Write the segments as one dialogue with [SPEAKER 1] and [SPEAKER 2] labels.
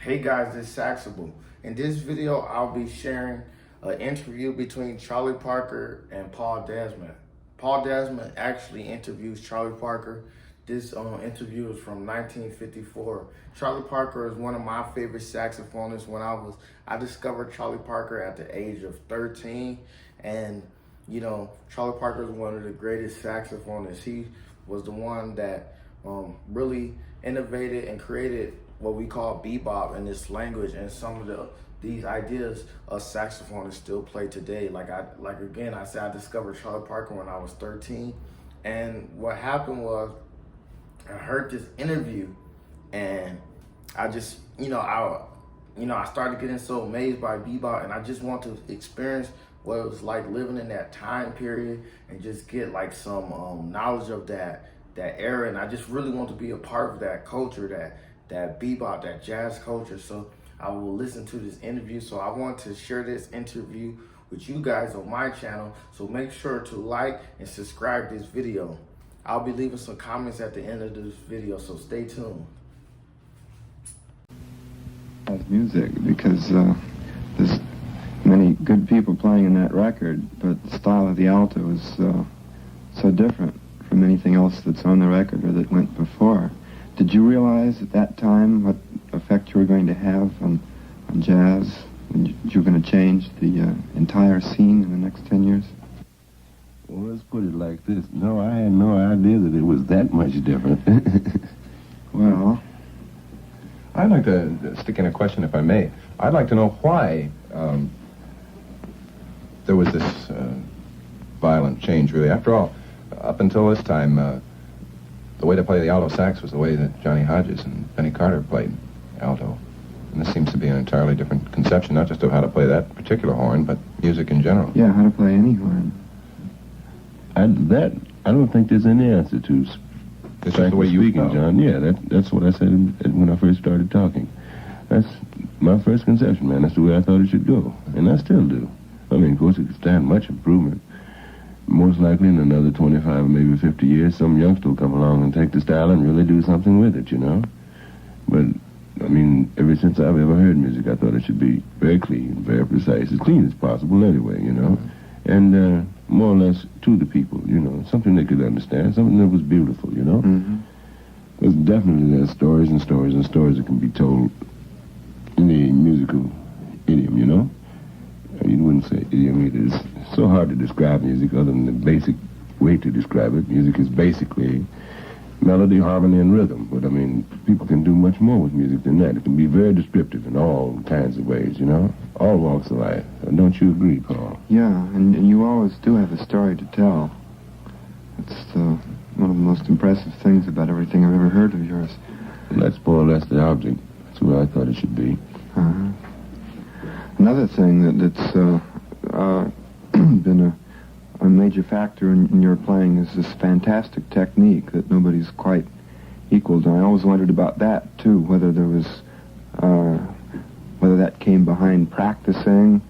[SPEAKER 1] Hey guys, this is Saxable. In this video, I'll be sharing an interview between Charlie Parker and Paul Desmond. Paul Desmond actually interviews Charlie Parker. This interview is from 1954. Charlie Parker is one of my favorite saxophonists. I discovered Charlie Parker at the age of 13, and Charlie Parker is one of the greatest saxophonists. He was the one that really innovated and created what we call bebop in this language, and some of these ideas saxophonists still play today. I said I discovered Charlie Parker when I was 13, and what happened was I heard this interview, and I just I started getting so amazed by bebop, and I just want to experience what it was like living in that time period and just get like some knowledge of that era, and I just really want to be a part of that culture, that bebop, that jazz culture. So I will listen to this interview. So I want to share this interview with you guys on my channel. So make sure to like and subscribe this video. I'll be leaving some comments at the end of this video, so stay tuned.
[SPEAKER 2] Music, because there's many good people playing in that record, but the style of the alto is so different from anything else that's on the record or that went before. Did you realize at that time what effect you were going to have on jazz, and you were going to change the entire scene in the next 10 years?
[SPEAKER 3] Well, let's put it like this. No, I had no idea that it was that much different.
[SPEAKER 2] Well,
[SPEAKER 4] I'd like to stick in a question, if I may. I'd like to know why there was this violent change, really. After all, up until this time, the way to play the alto sax was the way that Johnny Hodges and Benny Carter played alto. And this seems to be an entirely different conception, not just of how to play that particular horn, but music in general.
[SPEAKER 2] yeah, how to play any horn.
[SPEAKER 3] I don't think there's any answer to.
[SPEAKER 4] It's just the way you
[SPEAKER 3] speaking, John. Yeah, that's what I said when I first started talking. That's my first conception, man. That's the way I thought it should go, and I still do. I mean, of course, it could stand much improvement. Most likely in another 25 or maybe 50 years, some youngster will come along and take the style and really do something with it, But, I mean, ever since I've ever heard music, I thought it should be very clean, very precise, as clean as possible anyway, And more or less to the people, something they could understand, something that was beautiful,
[SPEAKER 2] Mm-hmm.
[SPEAKER 3] There's definitely there's stories and stories and stories that can be told in the musical idiom, You wouldn't say idiom. It is so hard to describe music other than the basic way to describe it. Music is basically melody, harmony, and rhythm. But, I mean, people can do much more with music than that. It can be very descriptive in all kinds of ways, All walks of life. Don't you agree, Paul?
[SPEAKER 2] Yeah, and you always do have a story to tell. It's one of the most impressive things about everything I've ever heard of yours.
[SPEAKER 3] And that's more or less the object. That's where I thought it should be.
[SPEAKER 2] Uh-huh. Another thing that's been a major factor in your playing is this fantastic technique that nobody's quite equaled. And I always wondered about that, too, whether that came behind practicing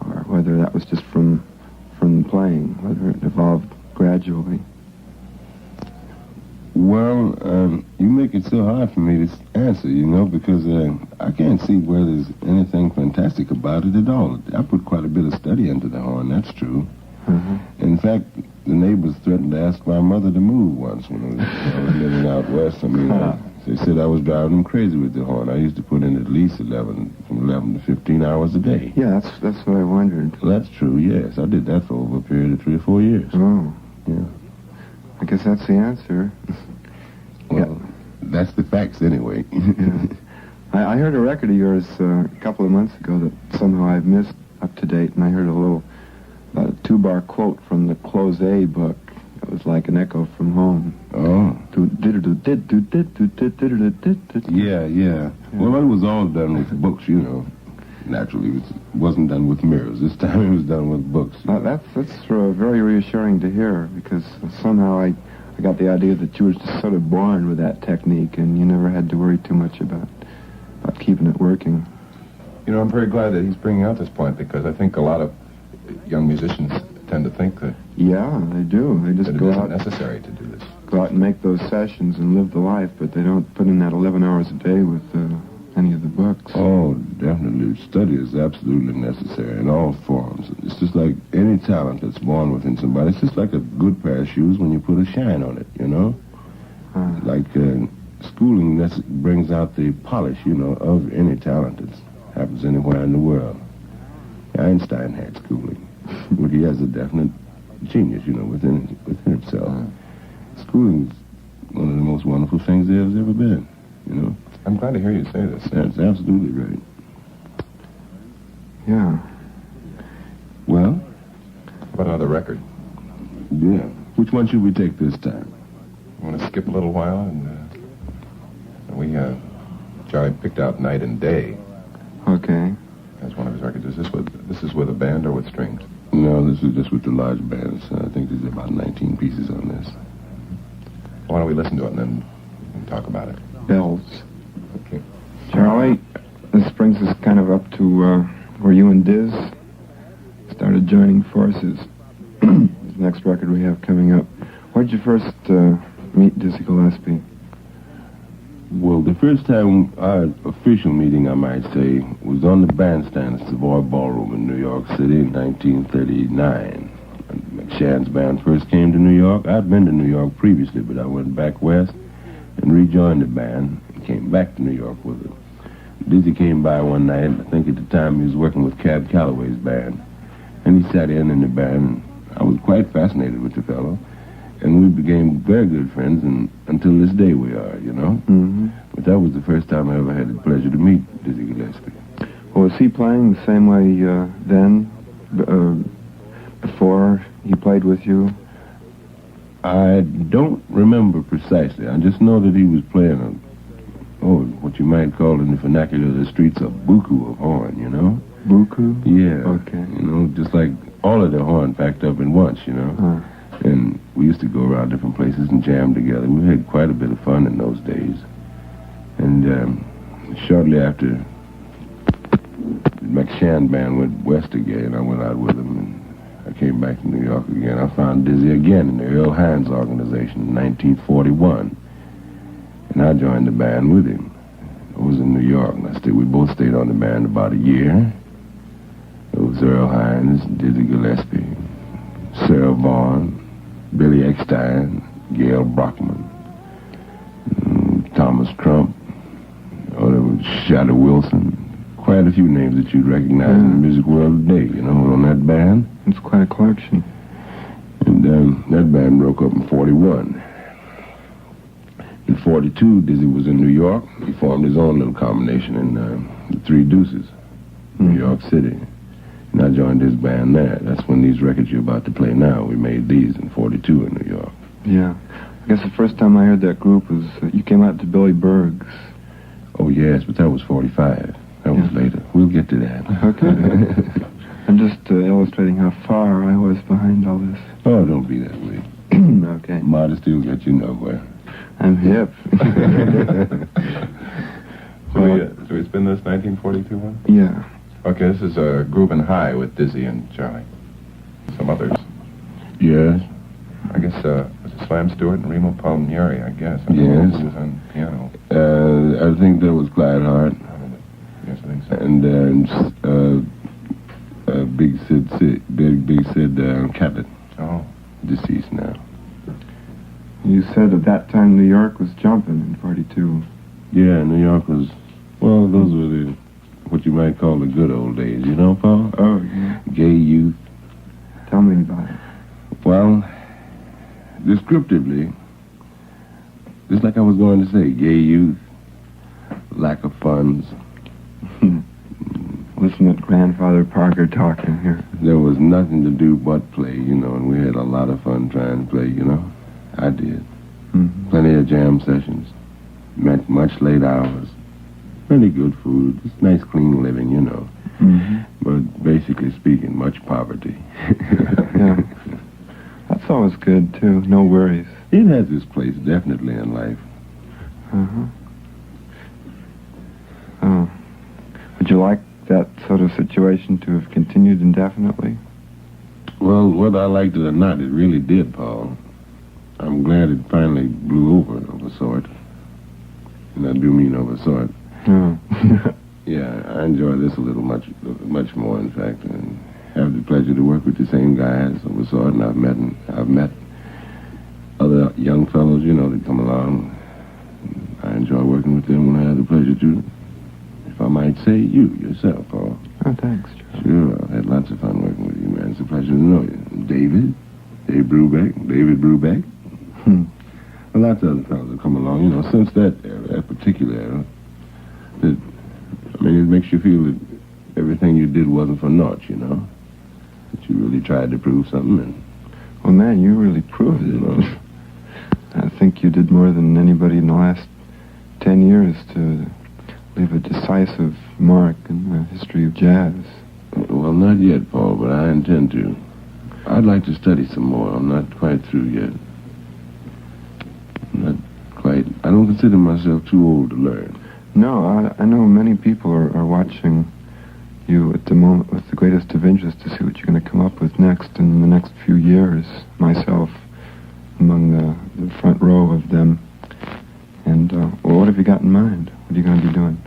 [SPEAKER 2] or whether that was just from playing, whether it evolved gradually.
[SPEAKER 3] Well, you make it so hard for me to answer, because I can't see where there's anything fantastic about it at all. I put quite a bit of study into the horn, that's true.
[SPEAKER 2] Uh-huh.
[SPEAKER 3] In fact, the neighbors threatened to ask my mother to move once when I was living out west. I mean, they said I was driving them crazy with the horn. I used to put in at least from 11 to 15 hours a day.
[SPEAKER 2] Yeah, that's what I wondered.
[SPEAKER 3] Well, that's true, yes. I did that for over a period of 3 or 4 years.
[SPEAKER 2] Oh.
[SPEAKER 3] Yeah.
[SPEAKER 2] I guess that's the answer.
[SPEAKER 3] Well, that's the facts anyway.
[SPEAKER 2] Yeah. I heard a record of yours a couple of months ago that somehow I've missed up to date, and I heard a 2-bar quote from the Close A book. It was like an echo from home.
[SPEAKER 3] Oh. Yeah. Well, it was all done with books, Naturally, it wasn't done with mirrors. This time it was done with books.
[SPEAKER 2] That's very reassuring to hear, because somehow I got the idea that you were just sort of born with that technique, and you never had to worry too much about keeping it working.
[SPEAKER 4] I'm very glad that he's bringing out this point, because I think a lot of young musicians tend to think that
[SPEAKER 2] Yeah, they do. They just
[SPEAKER 4] it
[SPEAKER 2] go
[SPEAKER 4] isn't
[SPEAKER 2] out,
[SPEAKER 4] necessary to do this.
[SPEAKER 2] go out and make those sessions and live the life, but they don't put in that 11 hours a day with any of the books.
[SPEAKER 3] Oh, definitely. Study is absolutely necessary in all forms. It's just like any talent that's born within somebody. It's just like a good pair of shoes when you put a shine on it, you know? Like schooling brings out the polish, you know, of any talent that happens anywhere in the world. Einstein had schooling, but he has a definite genius, you know, within himself. Schooling is one of the most wonderful things there's ever been, you know?
[SPEAKER 4] I'm glad to hear you say this.
[SPEAKER 3] That's absolutely right.
[SPEAKER 2] Yeah.
[SPEAKER 3] Well?
[SPEAKER 4] How about another record?
[SPEAKER 3] Yeah. Which one should we take this time?
[SPEAKER 4] You want to skip a little while? And Charlie picked out Night and Day
[SPEAKER 2] Okay.
[SPEAKER 4] as one of his records. This is with a band or with strings?
[SPEAKER 3] No, this is just with the large bands. I think there's about 19 pieces on this.
[SPEAKER 4] Why don't we listen to it and then we can talk about it?
[SPEAKER 2] Bells.
[SPEAKER 4] Okay.
[SPEAKER 2] Charlie, this brings us kind of up to where you and Diz started joining forces. This next record we have coming up. Where'd you first meet Dizzy Gillespie?
[SPEAKER 3] Well, the first time, our official meeting, I might say, was on the bandstand at Savoy Ballroom in New York City in 1939. When McShann's band first came to New York. I'd been to New York previously, but I went back west and rejoined the band and came back to New York with it. Dizzy came by one night. I think at the time he was working with Cab Calloway's band. And he sat in the band, and I was quite fascinated with the fellow. And we became very good friends, and until this day we are, you know?
[SPEAKER 2] Mm-hmm.
[SPEAKER 3] But that was the first time I ever had the pleasure to meet Dizzy Gillespie.
[SPEAKER 2] Well, was he playing the same way then, before he played with you?
[SPEAKER 3] I don't remember precisely. I just know that he was playing what you might call in the vernacular of the streets, a buku of horn, you know?
[SPEAKER 2] Buku?
[SPEAKER 3] Yeah.
[SPEAKER 2] Okay.
[SPEAKER 3] You know, just like all of the horn packed up in once, you know? And we used to go around different places and jam together. We had quite a bit of fun in those days. And shortly after the McShann band went west again, I went out with them, and I came back to New York again. I found Dizzy again in the Earl Hines organization in 1941. And I joined the band with him. I was in New York, and we both stayed on the band about a year. It was Earl Hines, Dizzy Gillespie, Sarah Vaughan, Billy Eckstein, Gail Brockman, Thomas Crump, there was Shadow Wilson. Quite a few names that you'd recognize in the music world today, you know, on that band.
[SPEAKER 2] It's quite a collection.
[SPEAKER 3] And that band broke up in 41. In 42, Dizzy was in New York. He formed his own little combination in the Three Deuces, New York City. And I joined his band there. That's when these records you're about to play now, we made these in 42 in New York.
[SPEAKER 2] Yeah. I guess the first time I heard that group was you came out to Billy Berg's.
[SPEAKER 3] Oh, yes, but that was 45. That was later. We'll get to that.
[SPEAKER 2] Okay. I'm just illustrating how far I was behind all this.
[SPEAKER 3] Oh, don't be that way.
[SPEAKER 2] Okay.
[SPEAKER 3] Modesty will get you nowhere.
[SPEAKER 2] I'm hip.
[SPEAKER 4] So we spin this 1942 one?
[SPEAKER 2] Yeah.
[SPEAKER 4] Okay, this is a Groovin' High with Dizzy and Charlie. Some others.
[SPEAKER 3] Yes.
[SPEAKER 4] I guess was it Slam Stewart and Remo Palmieri, I guess. I don't
[SPEAKER 3] Yes.
[SPEAKER 4] know who was on piano.
[SPEAKER 3] I think that was Clyde Hart.
[SPEAKER 4] Yes, I think so.
[SPEAKER 3] And Big Sid Catlett,
[SPEAKER 4] Oh.
[SPEAKER 3] deceased now.
[SPEAKER 2] You said at that time New York was jumping in 42.
[SPEAKER 3] Yeah, New York was, well, those were what you might call the good old days, you know, Paul?
[SPEAKER 2] Oh, yeah.
[SPEAKER 3] Gay youth.
[SPEAKER 2] Tell me about it.
[SPEAKER 3] Well, descriptively, just like I was going to say, gay youth, lack of funds.
[SPEAKER 2] Listen to Grandfather Parker talking here.
[SPEAKER 3] There was nothing to do but play, you know, and we had a lot of fun trying to play, you know. I did.
[SPEAKER 2] Mm-hmm.
[SPEAKER 3] Plenty of jam sessions. Meant much late hours. Plenty good food. Just nice, clean living, you know.
[SPEAKER 2] Mm-hmm.
[SPEAKER 3] But basically speaking, much poverty.
[SPEAKER 2] Yeah. That's always good, too. No worries.
[SPEAKER 3] It has its place, definitely, in life.
[SPEAKER 2] Uh-huh. Oh. Would you like that sort of situation to have continued indefinitely?
[SPEAKER 3] Well, whether I liked it or not, it really did, Paul. I'm glad it finally blew over of a sort. And I do mean of a sort.
[SPEAKER 2] Oh.
[SPEAKER 3] Yeah, I enjoy this a little much more, in fact, and have the pleasure to work with the same guys of a sort, and I've met other young fellows, you know, that come along. I enjoy working with them when I have the pleasure to. If I might say, you yourself, Paul.
[SPEAKER 2] Oh, thanks, Charlie.
[SPEAKER 3] Sure, I've had lots of fun working with you, man. It's a pleasure to know you. David Brubeck. Well, lots of other fellows have come along, you know, since that era, that particular era. That, I mean, it makes you feel that everything you did wasn't for naught, you know. That you really tried to prove something, and
[SPEAKER 2] Well, man, you really proved it.
[SPEAKER 3] you know.
[SPEAKER 2] I think you did more than anybody in the last 10 years to leave a decisive mark in the history of jazz.
[SPEAKER 3] Well, not yet, Paul, but I intend to. I'd like to study some more. I'm not quite through yet. I don't consider myself too old to learn.
[SPEAKER 2] No, I know many people are watching you at the moment with the greatest of interest to see what you're going to come up with next in the next few years. Myself among the front row of them. And, well, what have you got in mind? What are you going to be doing?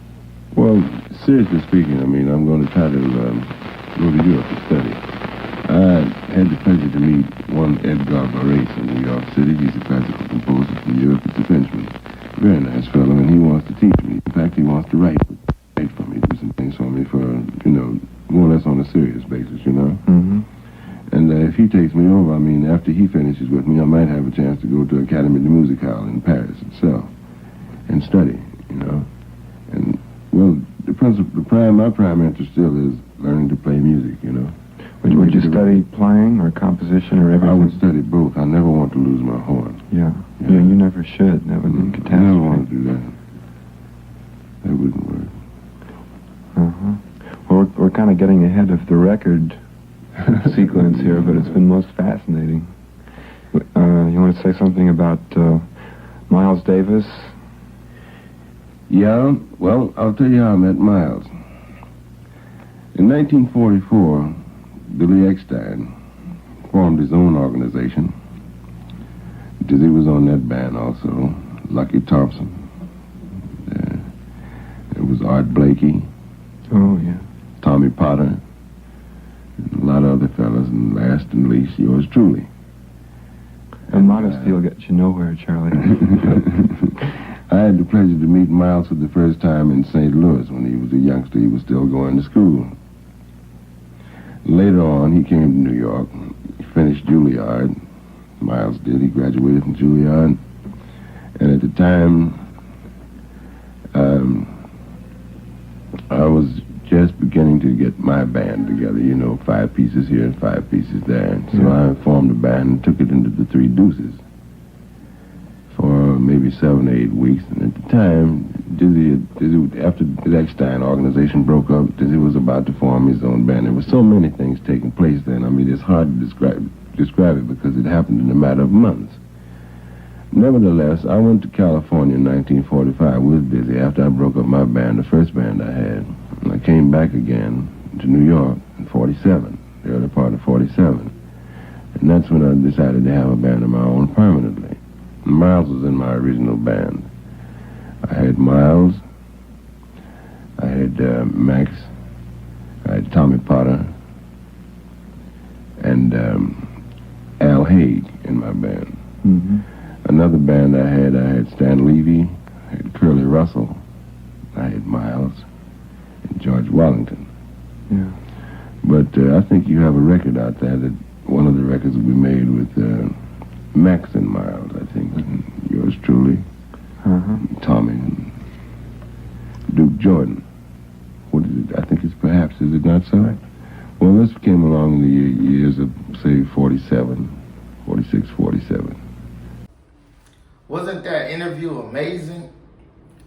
[SPEAKER 3] Well, seriously speaking, I mean, I'm going to try to go to Europe to study. I had the pleasure to meet one Edgar Varese in New York City. He's a classical composer from Europe. He's a Frenchman. Very nice fellow, and he wants to teach me. In fact, he wants to write for me, do some things for me for, you know, more or less on a serious basis, you know.
[SPEAKER 2] Mm-hmm.
[SPEAKER 3] And if he takes me over, I mean, after he finishes with me, I might have a chance to go to Académie de Musicale in Paris itself and study, you know. And, well, my prime interest still is learning to play music, you know.
[SPEAKER 2] Would you study playing or composition or everything?
[SPEAKER 3] I would study both. I never want to lose my horn.
[SPEAKER 2] Yeah, you never should. That would be a catastrophe.
[SPEAKER 3] I never want to do that. That wouldn't work.
[SPEAKER 2] Uh-huh. Well, we're kind of getting ahead of the record sequence here, but it's been most fascinating. You want to say something about Miles Davis?
[SPEAKER 3] Yeah, well, I'll tell you how I met Miles. In 1944, Billy Eckstein formed his own organization. Dizzy was on that band also. Lucky Thompson. It was Art Blakey.
[SPEAKER 2] Oh, yeah.
[SPEAKER 3] Tommy Potter. And a lot of other fellas. And last and least, yours truly.
[SPEAKER 2] And modesty will get you nowhere, Charlie.
[SPEAKER 3] I had the pleasure to meet Miles for the first time in St. Louis when he was a youngster. He was still going to school. Later on, he came to New York. He finished Juilliard. Miles did. He graduated from Juilliard. And at the time, I was just beginning to get my band together, you know, 5 pieces here and 5 pieces there. So I formed a band and took it into the Three Deuces for maybe 7 or 8 weeks. And at the time, Dizzy, after the Eckstein organization broke up, Dizzy was about to form his own band. There were so many things taking place then. I mean, it's hard to describe it because it happened in a matter of months. Nevertheless, I went to California in 1945 with Dizzy after I broke up my band, the first band I had. And I came back again to New York in 47, the early part of 47. And that's when I decided to have a band of my own permanently. And Miles was in my original band. I had Miles, I had Max, I had Tommy Potter, and Al Haig in my band.
[SPEAKER 2] Mm-hmm.
[SPEAKER 3] Another band I had Stan Levy, I had Curly Russell, I had Miles, and George Wellington.
[SPEAKER 2] Yeah.
[SPEAKER 3] But I think you have a record out there that one of the records will be made with Max and Miles, I think, and yours truly, Tommy, and Duke Jordan. What is it? I think it's perhaps, is it not so? Right. Well, this came along in the years of, say, 46, 47.
[SPEAKER 1] Wasn't that interview amazing?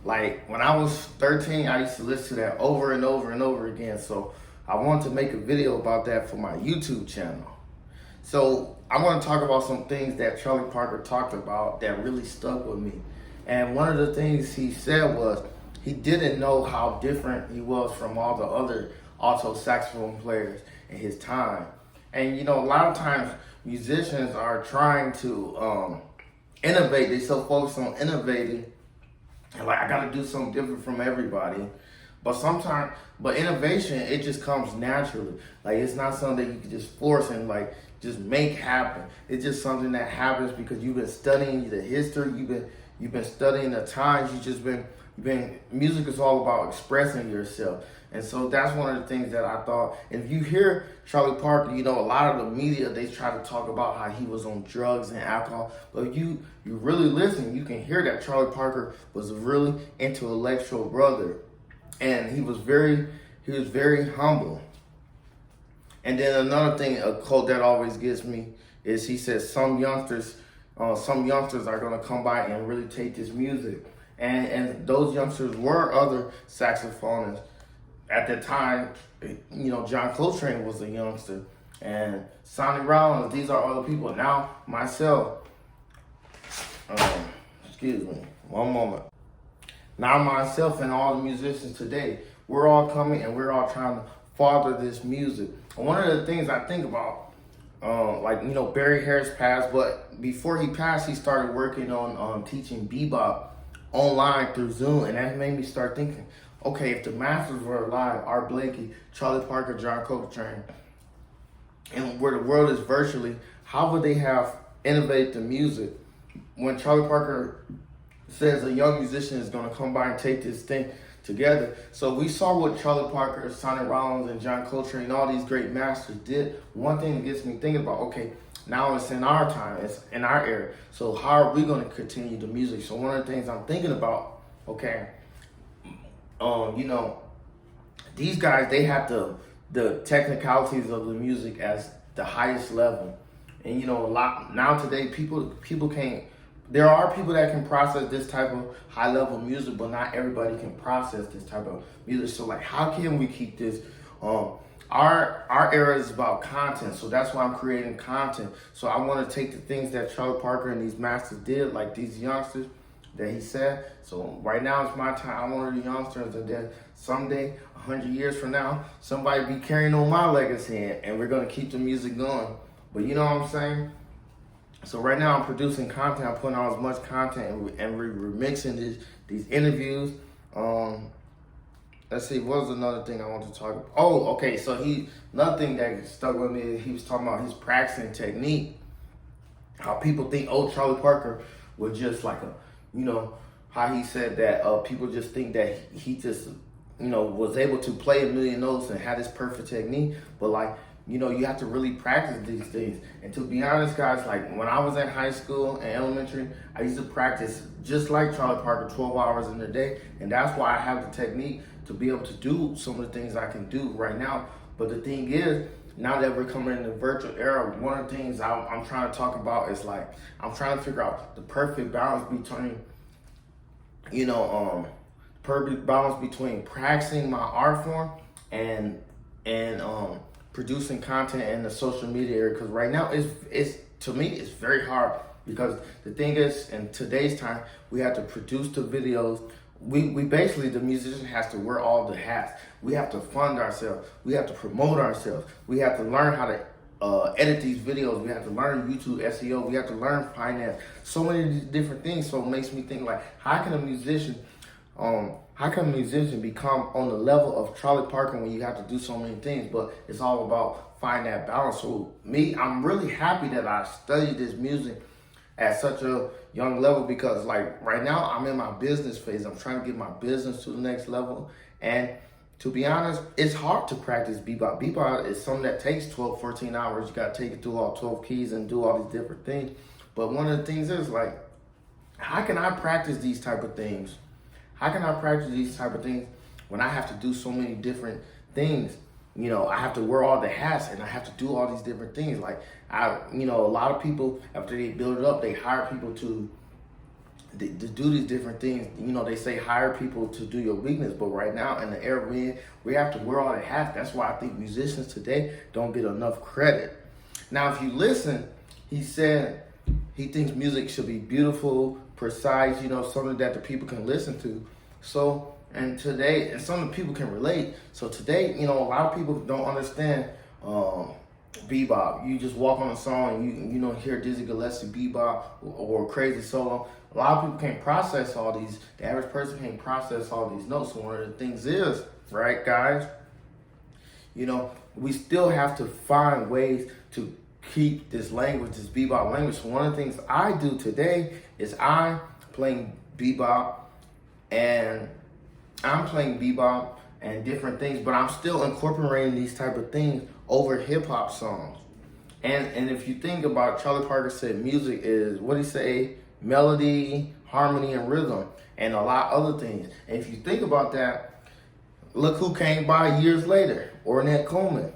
[SPEAKER 1] Like, when I was 13, I used to listen to that over and over and over again. So I wanted to make a video about that for my YouTube channel. So I want to talk about some things that Charlie Parker talked about that really stuck with me. And one of the things he said was he didn't know how different he was from all the other alto saxophone players in his time. And, you know, a lot of times musicians are trying to innovate. They're so focused on innovating. And like, I got to do something different from everybody. But innovation, it just comes naturally. Like, it's not something that you can just force and like just make happen. It's just something that happens because you've been studying the history, you've been studying the times, music is all about expressing yourself. And so that's one of the things that I thought. If you hear Charlie Parker, you know, a lot of the media, they try to talk about how he was on drugs and alcohol. But if you really listen, you can hear that Charlie Parker was a really intellectual brother. And he was very humble. And then another thing, a quote that always gets me is he says, some youngsters are gonna come by and really take this music. And those youngsters were other saxophonists. At the time, you know, John Coltrane was a youngster, and Sonny Rollins, these are other people. Now, myself, excuse me, one moment. Now, myself and all the musicians today, we're all coming and we're all trying to father this music. And one of the things I think about, like, you know, Barry Harris passed, but before he passed, he started working on teaching bebop online through Zoom, and that made me start thinking, okay, if the masters were alive, Art Blakey, Charlie Parker, John Coltrane, and where the world is virtually, how would they have innovated the music? When Charlie Parker says a young musician is going to come by and take this thing together. So we saw what Charlie Parker, Sonny Rollins, and John Coltrane, and all these great masters did. One thing that gets me thinking about, okay, now it's in our time, it's in our era. So how are we going to continue the music? So one of the things I'm thinking about, okay, you know, these guys, they have the technicalities of the music as the highest level. And you know, now today, people can't, there are people that can process this type of high level music, but not everybody can process this type of music. So like, how can we keep this? Our era is about content, so that's why I'm creating content. So I want to take the things that Charlie Parker and these masters did, like these youngsters that he said. So right now it's my time. I'm one of the youngsters, and then someday, 100 years from now, somebody be carrying on my legacy, and we're gonna keep the music going. But you know what I'm saying? So right now I'm producing content. I'm putting out as much content, and we're remixing these interviews. Let's see, what was another thing I want to talk about? Oh, okay, so another thing that stuck with me, he was talking about his practicing technique. How people think, oh, Charlie Parker was just like you know, how he said that people just think that he just, you know, was able to play a million notes and had this perfect technique. But like, you know, you have to really practice these things. And to be honest, guys, like when I was in high school and elementary, I used to practice just like Charlie Parker, 12 hours in a day. And that's why I have the technique to be able to do some of the things I can do right now. But the thing is, now that we're coming in the virtual era, one of the things I'm trying to talk about is like, I'm trying to figure out the perfect balance between, you know, perfect balance between practicing my art form and producing content in the social media area. Because right now, it's to me, it's very hard, because the thing is, in today's time, we have to produce the videos. We basically, the musician has to wear all the hats. We have to fund ourselves. We have to promote ourselves. We have to learn how to edit these videos. We have to learn YouTube SEO. We have to learn finance. So many different things. So it makes me think, like, how can a musician become on the level of Charlie Parker when you have to do so many things? But it's all about finding that balance. So I'm really happy that I studied this music at such a young level, because like right now I'm in my business phase. I'm trying to get my business to the next level. And to be honest, it's hard to practice bebop. Bebop is something that takes 12, 14 hours. You got to take it through all 12 keys and do all these different things. But one of the things is like, how can I practice these type of things? How can I practice these type of things when I have to do so many different things? You know, I have to wear all the hats and I have to do all these different things. Like, you know, a lot of people, after they build it up, they hire people to do these different things. You know, they say hire people to do your weakness. But right now, in the era we're in, we have to wear all the hats. That's why I think musicians today don't get enough credit. Now, if you listen, he said he thinks music should be beautiful, precise, you know, something that the people can listen to. So, and today, and some of the people can relate. So today, you know, a lot of people don't understand bebop. You just walk on a song and you know, hear Dizzy Gillespie bebop or Crazy Solo. a lot of people can't process all these. The average person can't process all these notes. So one of the things is, right, guys, you know, we still have to find ways to keep this language, this bebop language. So one of the things I do today is I'm playing bebop and different things, but I'm still incorporating these type of things over hip hop songs. And if you think about, Charlie Parker said music is, what he say, melody, harmony, and rhythm, and a lot of other things. And if you think about that, look who came by years later, Ornette Coleman,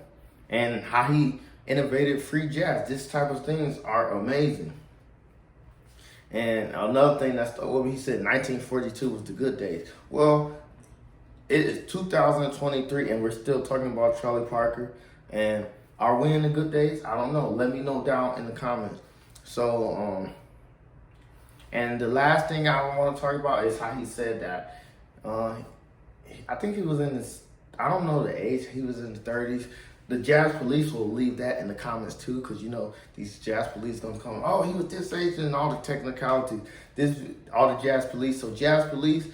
[SPEAKER 1] and how he innovated free jazz. This type of things are amazing. And another thing, that's what he said, 1942 was the good days. Well, it is 2023 and we're still talking about Charlie Parker. And are we in the good days? I don't know. Let me know down in the comments. So, and the last thing I want to talk about is how he said that, I think he was in this, I don't know the age, he was in the 30s. The Jazz Police will leave that in the comments too, because you know these Jazz Police gonna come, oh, he was this age, and all the technicalities, all the Jazz Police. So Jazz Police,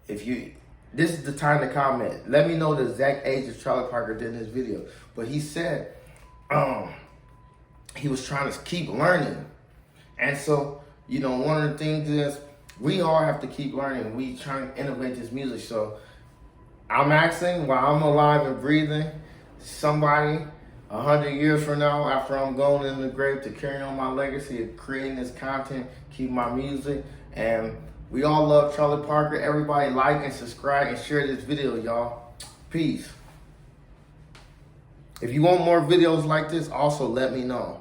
[SPEAKER 1] this is the time to comment. Let me know the exact age that Charlie Parker did in this video. But he said he was trying to keep learning. And so, you know, one of the things is we all have to keep learning. We trying to innovate this music. So I'm asking, while I'm alive and breathing, somebody 100 years from now, after I'm going in the grave, to carry on my legacy of creating this content, keep my music. And we all love Charlie Parker. Everybody like and subscribe and share this video, y'all. Peace. If you want more videos like this, also let me know.